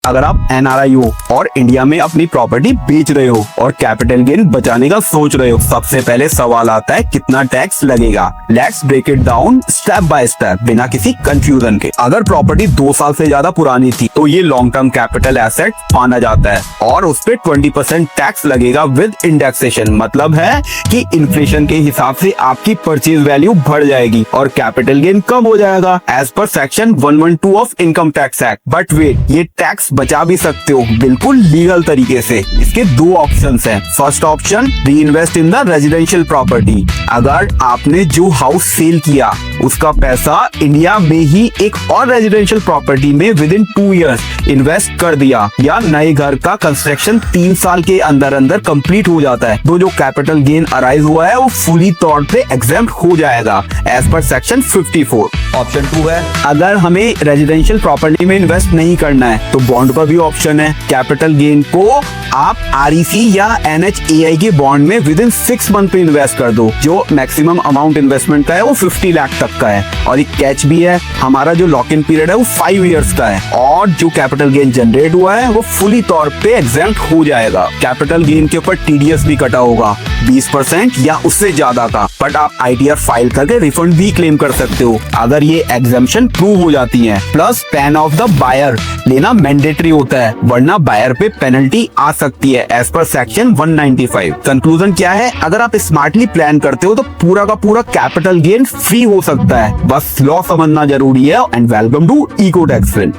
अगर आप एनआरआई हो और इंडिया में अपनी प्रॉपर्टी बेच रहे हो और कैपिटल गेन बचाने का सोच रहे हो, सबसे पहले सवाल आता है कितना टैक्स लगेगा। Let's break it down step by step बिना किसी कंफ्यूजन के। अगर प्रॉपर्टी 2 साल से ज्यादा पुरानी थी तो ये लॉन्ग टर्म कैपिटल एसेट माना जाता है और उस पे 20% टैक्स लगेगा विद इंडेक्सेशन। मतलब है कि इन्फ्लेशन के हिसाब से आपकी परचेज वैल्यू बढ़ जाएगी और कैपिटल गेन कम हो जाएगा एज पर section 112 of income tax act. But wait, ये टैक्स बचा भी सकते हो बिल्कुल लीगल तरीके से। इसके 2 ऑप्शंस हैं। फर्स्ट ऑप्शन, री invest in the residential property. अगर आपने जो हाउस सेल किया उसका पैसा इंडिया में ही एक और रेजिडेंशियल प्रॉपर्टी में विद इन 2 इयर्स इन्वेस्ट कर दिया, या नए घर का कंस्ट्रक्शन 3 साल के अंदर अंदर कंप्लीट हो जाता है, तो जो कैपिटल गेन अराइज हुआ है वो फुली तौर पे एग्जेम्प्ट हो जाएगा एज पर सेक्शन 54। ऑप्शन 2 है, अगर हमें रेजिडेंशियल प्रॉपर्टी में इन्वेस्ट नहीं करना है तो बॉन्ड का भी ऑप्शन है। कैपिटल गेन को आप आरईसी या एनएचएआई के बॉन्ड में विद इन 6 मंथ पे इन्वेस्ट कर दो। जो मैक्सिमम अमाउंट इन्वेस्टमेंट का है वो 50 लाख तक का है और एक कैच भी है, हमारा जो लॉक इन पीरियड है वो 5 इयर्स का है और जो कैपिटल गेन जनरेट हुआ है वो फुली तौर पे एग्जेम्प्ट हो जाएगा। कैपिटल गेन के ऊपर टीडीएस भी कटा होगा 20% या उससे ज्यादा का, बट आप आईटीआर फाइल करके रिफंड भी क्लेम कर सकते हो अगर ये एग्जेम्पशन प्रूव हो जाती है। Plus PAN of the buyer लेना मैंडेटरी होता है, वरना बायर पे पेनल्टी आ सकती है एज पर सेक्शन 195। कंक्लूजन क्या है, अगर आप स्मार्टली प्लान करते हो तो पूरा का पूरा कैपिटल गेन फ्री हो सकता है। बस लॉ समझना जरूरी है। And welcome to eco tax friend.